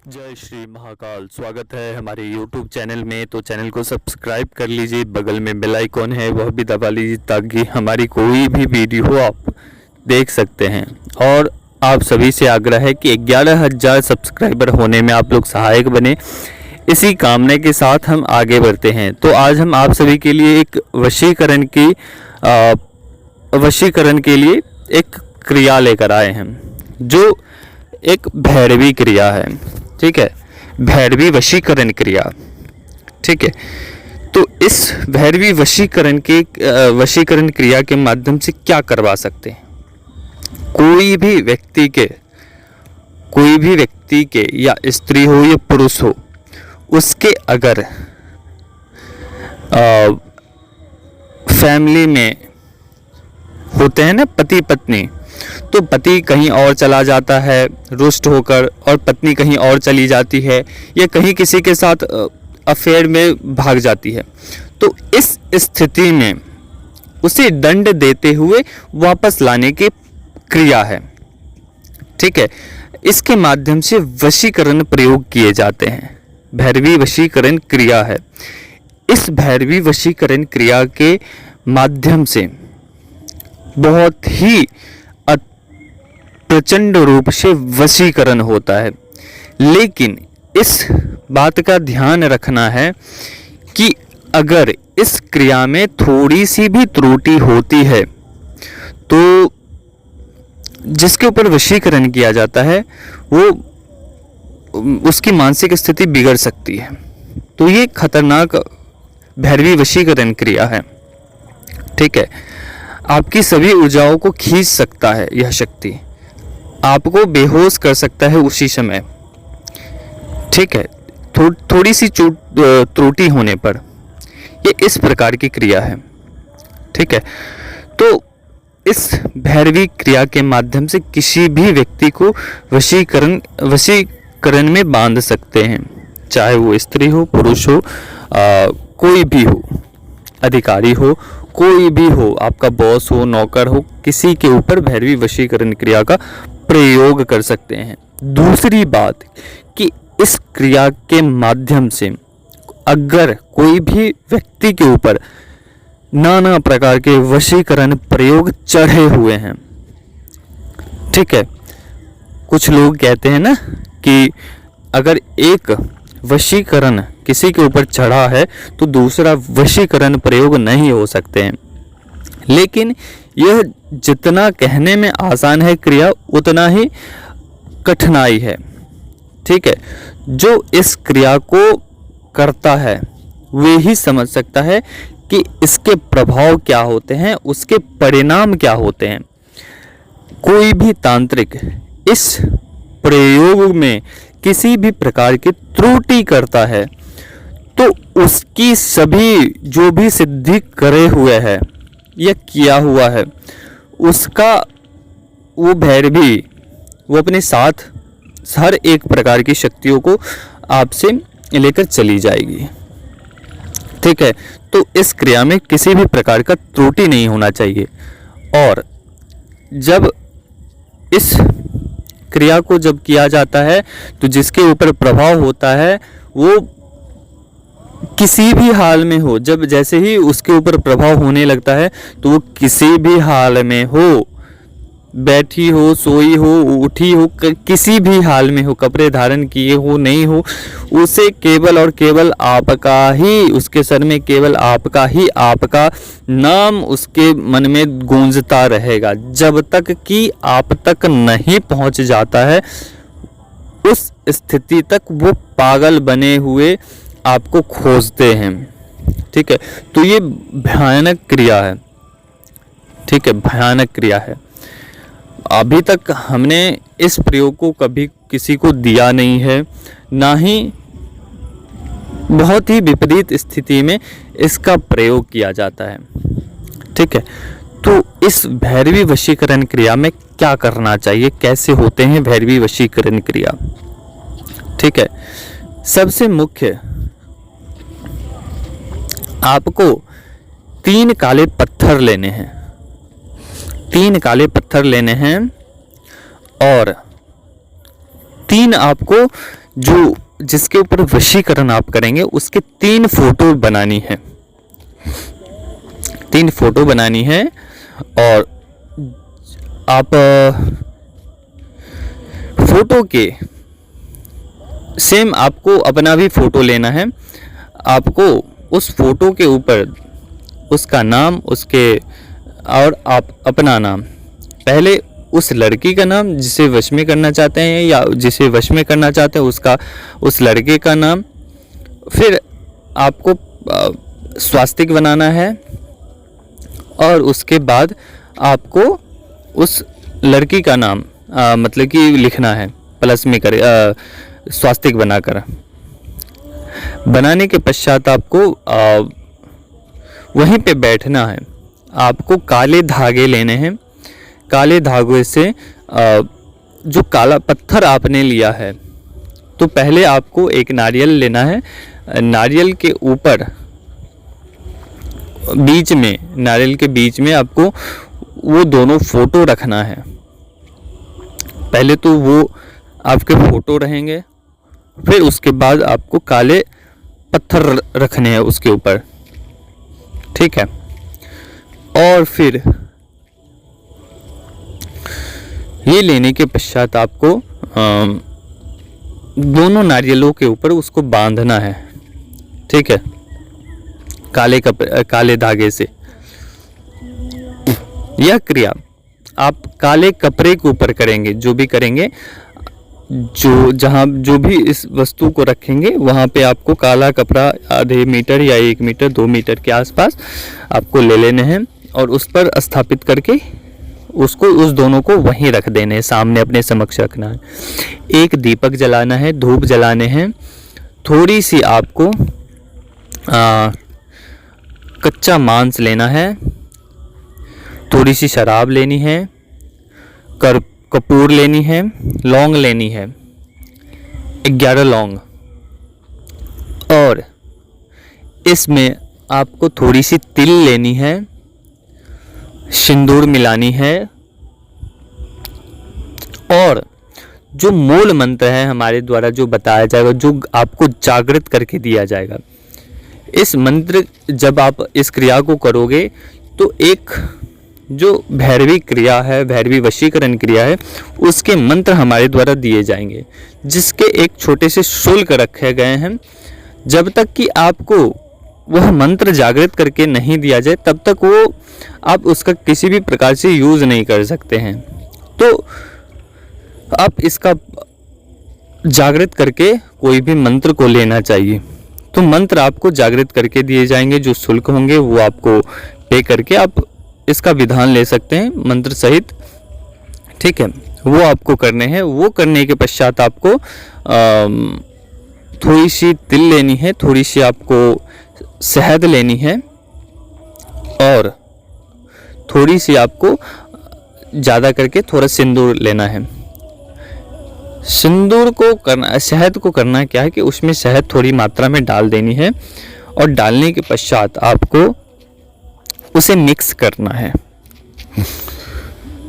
जय श्री महाकाल। स्वागत है हमारे YouTube चैनल में। तो चैनल को सब्सक्राइब कर लीजिए, बगल में बेल आइकॉन है वह भी दबा लीजिए ताकि हमारी कोई भी वीडियो आप देख सकते हैं। और आप सभी से आग्रह है कि 11,000 सब्सक्राइबर होने में आप लोग सहायक बने। इसी कामना के साथ हम आगे बढ़ते हैं। तो आज हम आप सभी के लिए एक वशीकरण के लिए एक क्रिया लेकर आए हैं जो एक भैरवी क्रिया है। ठीक है, भैरवी वशीकरण क्रिया। ठीक है, तो इस भैरवी वशीकरण क्रिया के माध्यम से क्या करवा सकते हैं? कोई भी व्यक्ति के या स्त्री हो या पुरुष हो, उसके अगर फैमिली में होते हैं ना पति पत्नी, तो पति कहीं और चला जाता है रुष्ट होकर और पत्नी कहीं और चली जाती है या कहीं किसी के साथ अफेयर में भाग जाती है, तो इस स्थिति में उसे दंड देते हुए वापस लाने की क्रिया है। ठीक है, इसके माध्यम से वशीकरण प्रयोग किए जाते हैं। भैरवी वशीकरण क्रिया है। इस भैरवी वशीकरण क्रिया के माध्यम से बहुत ही प्रचंड रूप से वशीकरण होता है। लेकिन इस बात का ध्यान रखना है कि अगर इस क्रिया में थोड़ी सी भी त्रुटि होती है तो जिसके ऊपर वशीकरण किया जाता है वो उसकी मानसिक स्थिति बिगड़ सकती है। तो ये खतरनाक भैरवी वशीकरण क्रिया है। ठीक है, आपकी सभी ऊर्जाओं को खींच सकता है। यह शक्ति आपको बेहोश कर सकता है उसी समय। ठीक है, थोड़ी सी त्रुटि होने पर ये इस प्रकार की क्रिया है। ठीक है, तो इस भैरवी क्रिया के माध्यम से किसी भी व्यक्ति को वशीकरण में बांध सकते हैं, चाहे वो स्त्री हो, पुरुष हो, कोई भी हो, अधिकारी हो, कोई भी हो, आपका बॉस हो, नौकर हो, किसी के ऊपर भैरवी वशीकरण क्रिया का प्रयोग कर सकते हैं। दूसरी बात कि इस क्रिया के माध्यम से अगर कोई भी व्यक्ति के ऊपर नाना प्रकार के वशीकरण प्रयोग चढ़े हुए हैं, ठीक है, कुछ लोग कहते हैं ना कि अगर एक वशीकरण किसी के ऊपर चढ़ा है तो दूसरा वशीकरण प्रयोग नहीं हो सकते हैं। लेकिन यह जितना कहने में आसान है क्रिया, उतना ही कठिनाई है। ठीक है, जो इस क्रिया को करता है वे ही समझ सकता है कि इसके प्रभाव क्या होते हैं, उसके परिणाम क्या होते हैं। कोई भी तांत्रिक इस प्रयोग में किसी भी प्रकार की त्रुटि करता है तो उसकी सभी जो भी सिद्धि करे हुए है या किया हुआ है उसका वो भैरवी वो अपने साथ हर एक प्रकार की शक्तियों को आपसे लेकर चली जाएगी। ठीक है, तो इस क्रिया में किसी भी प्रकार का त्रुटि नहीं होना चाहिए। और जब इस क्रिया को जब किया जाता है तो जिसके ऊपर प्रभाव होता है वो किसी भी हाल में हो, जब जैसे ही उसके ऊपर प्रभाव होने लगता है तो वो किसी भी हाल में हो, बैठी हो, सोई हो, उठी हो, किसी भी हाल में हो, कपड़े धारण किए हो, नहीं हो, उसे केवल और केवल आपका ही, उसके सर में केवल आपका नाम उसके मन में गूंजता रहेगा जब तक कि आप तक नहीं पहुंच जाता है। उस स्थिति तक वो पागल बने हुए आपको खोजते हैं। ठीक है, तो ये भयानक क्रिया है। ठीक है, भयानक क्रिया है। अभी तक हमने इस प्रयोग को कभी किसी को दिया नहीं है, ना ही बहुत ही विपरीत स्थिति में इसका प्रयोग किया जाता है। ठीक है, तो इस भैरवी वशीकरण क्रिया में क्या करना चाहिए, कैसे होते हैं भैरवी वशीकरण क्रिया? ठीक है, सबसे मुख्य आपको 3 काले पत्थर लेने हैं। 3 काले पत्थर लेने हैं और 3 आपको जो जिसके ऊपर वशीकरण आप करेंगे उसके 3 फोटो बनानी है, 3 फोटो बनानी है। और आप फोटो के सेम आपको अपना भी फोटो लेना है। आपको उस फोटो के ऊपर उसका नाम, उसके और आप अपना नाम, पहले उस लड़की का नाम जिसे वश में करना चाहते हैं या जिसे वश में करना चाहते हैं उसका, उस लड़के का नाम, फिर आपको स्वास्तिक बनाना है और उसके बाद आपको उस लड़की का नाम मतलब कि लिखना है प्लस में करे स्वास्तिक बनाकर। बनाने के पश्चात आपको वहीं पे बैठना है। आपको काले धागे लेने हैं। काले धागे से जो काला पत्थर आपने लिया है, तो पहले आपको एक नारियल लेना है। नारियल के ऊपर बीच में, नारियल के बीच में आपको वो दोनों फोटो रखना है। पहले तो वो आपके फोटो रहेंगे, फिर उसके बाद आपको काले पत्थर रखने हैं उसके ऊपर, ठीक है। और फिर ये लेने के पश्चात आपको दोनों नारियलों के ऊपर उसको बांधना है, ठीक है, काले धागे से। यह क्रिया आप काले कपड़े के ऊपर करेंगे। जो भी करेंगे, जो भी इस वस्तु को रखेंगे वहाँ पे आपको काला कपड़ा आधे मीटर या 1 मीटर 2 मीटर के आसपास आपको ले लेने हैं और उस पर स्थापित करके उसको, उस दोनों को वहीं रख देने हैं, सामने अपने समक्ष रखना है। एक दीपक जलाना है, धूप जलाने हैं। थोड़ी सी आपको कच्चा मांस लेना है, थोड़ी सी शराब लेनी है, कपूर लेनी है, लौंग लेनी है 11 लौंग, और इसमें आपको थोड़ी सी तिल लेनी है, सिंदूर मिलानी है। और जो मूल मंत्र है हमारे द्वारा जो बताया जाएगा, जो आपको जागृत करके दिया जाएगा, इस मंत्र जब आप इस क्रिया को करोगे तो एक जो भैरवी क्रिया है, भैरवी वशीकरण क्रिया है, उसके मंत्र हमारे द्वारा दिए जाएंगे, जिसके एक छोटे से शुल्क रखे गए हैं। जब तक कि आपको वह मंत्र जागृत करके नहीं दिया जाए तब तक वो आप उसका किसी भी प्रकार से यूज़ नहीं कर सकते हैं। तो आप इसका जागृत करके कोई भी मंत्र को लेना चाहिए। तो मंत्र आपको जागृत करके दिए जाएंगे, जो शुल्क होंगे वो आपको पे करके आप इसका विधान ले सकते हैं मंत्र सहित, ठीक है। वो आपको करने हैं। वो करने के पश्चात आपको थोड़ी सी तिल लेनी है, थोड़ी सी आपको शहद लेनी है और थोड़ी सी आपको ज़्यादा करके थोड़ा सिंदूर लेना है। सिंदूर को करना, शहद को करना क्या है कि उसमें शहद थोड़ी मात्रा में डाल देनी है और डालने के पश्चात आपको उसे मिक्स करना है,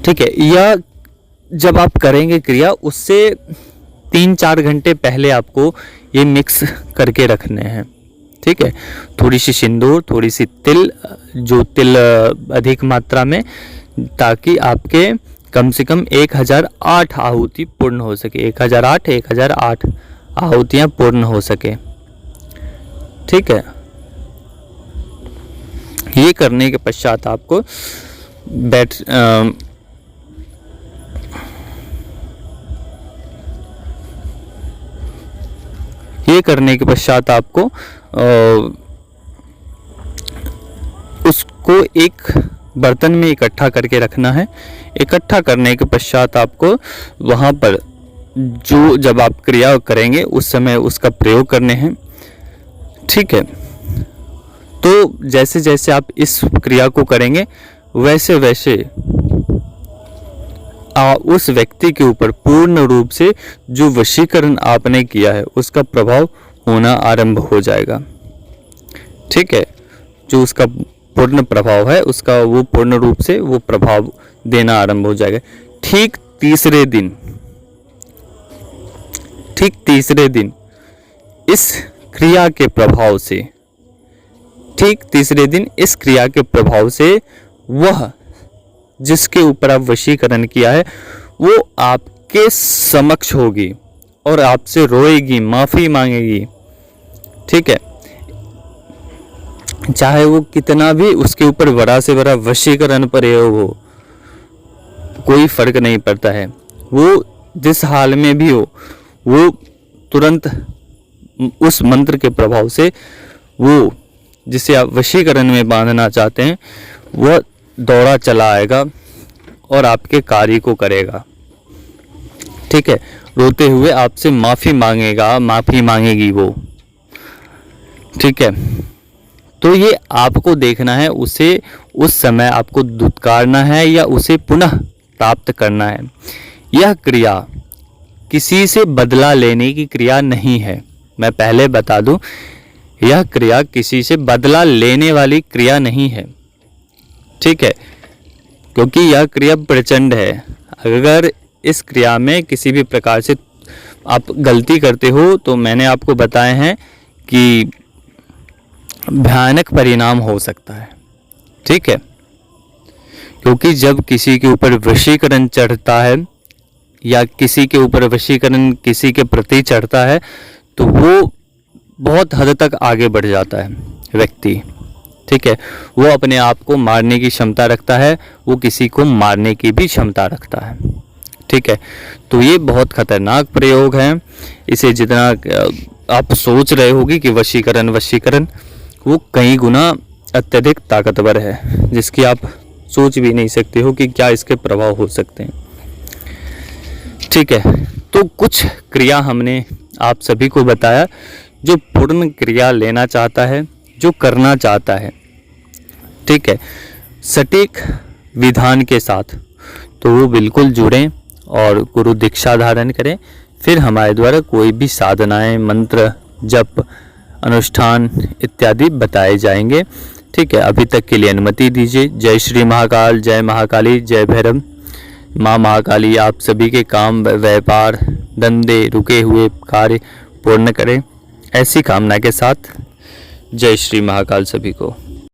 ठीक है। या जब आप करेंगे क्रिया उससे 3-4 घंटे पहले आपको ये मिक्स करके रखने हैं, ठीक है। थोड़ी सी सिंदूर, थोड़ी सी तिल, जो तिल अधिक मात्रा में, ताकि आपके कम से कम 1008 आहुति पूर्ण हो सके, 1008 आहुतियाँ पूर्ण हो सके, ठीक है। ये करने के पश्चात आपको ये करने के पश्चात आपको उसको एक बर्तन में इकट्ठा करके रखना है। इकट्ठा करने के पश्चात आपको वहाँ पर जो जब आप क्रिया करेंगे उस समय उसका प्रयोग करने हैं, ठीक है। तो जैसे जैसे आप इस क्रिया को करेंगे वैसे वैसे उस व्यक्ति के ऊपर पूर्ण रूप से जो वशीकरण आपने किया है उसका प्रभाव होना आरंभ हो जाएगा, ठीक है। जो उसका पूर्ण प्रभाव है उसका वो पूर्ण रूप से वो प्रभाव देना आरंभ हो जाएगा। ठीक ठीक तीसरे दिन इस क्रिया के प्रभाव से, ठीक तीसरे दिन इस क्रिया के प्रभाव से वह जिसके ऊपर आप वशीकरण किया है वो आपके समक्ष होगी और आपसे रोएगी, माफी मांगेगी। ठीक है, चाहे वो कितना भी उसके ऊपर बड़ा से बड़ा वशीकरण प्रयोग हो, कोई फर्क नहीं पड़ता है। वो जिस हाल में भी हो, वो तुरंत उस मंत्र के प्रभाव से वो जिसे आप वशीकरण में बांधना चाहते हैं वह दौड़ा चला आएगा और आपके कार्य को करेगा। ठीक है, रोते हुए आपसे माफी मांगेगा, माफी मांगेगी वो। ठीक है, तो ये आपको देखना है, उसे उस समय आपको धुतकारना है या उसे पुनः प्राप्त करना है। यह क्रिया किसी से बदला लेने की क्रिया नहीं है, मैं पहले बता दूं, यह क्रिया किसी से बदला लेने वाली क्रिया नहीं है। ठीक है, क्योंकि यह क्रिया प्रचंड है। अगर इस क्रिया में किसी भी प्रकार से आप गलती करते हो तो मैंने आपको बताए हैं कि भयानक परिणाम हो सकता है। ठीक है, क्योंकि जब किसी के ऊपर वशीकरण चढ़ता है या किसी के ऊपर वशीकरण किसी के प्रति चढ़ता है तो वो बहुत हद तक आगे बढ़ जाता है व्यक्ति। ठीक है, वो अपने आप को मारने की क्षमता रखता है, वो किसी को मारने की भी क्षमता रखता है। ठीक है, तो ये बहुत खतरनाक प्रयोग है। इसे जितना आप सोच रहे होगी कि वशीकरण वशीकरण, वो कई गुना अत्यधिक ताकतवर है, जिसकी आप सोच भी नहीं सकते हो कि क्या इसके प्रभाव हो सकते हैं। ठीक है, तो कुछ क्रिया हमने आप सभी को बताया जो पूर्ण क्रिया लेना चाहता है, जो करना चाहता है। ठीक है, सटीक विधान के साथ, तो वो बिल्कुल जुड़ें और गुरु दीक्षा धारण करें। फिर हमारे द्वारा कोई भी साधनाएं, मंत्र, जप, अनुष्ठान इत्यादि बताए जाएंगे। ठीक है, अभी तक के लिए अनुमति दीजिए। जय श्री महाकाल, जय महाकाली, जय भैरव। माँ महाकाली आप सभी के काम, व्यापार, धंधे, रुके हुए कार्य पूर्ण करें, ऐसी कामना के साथ जय श्री महाकाल सभी को।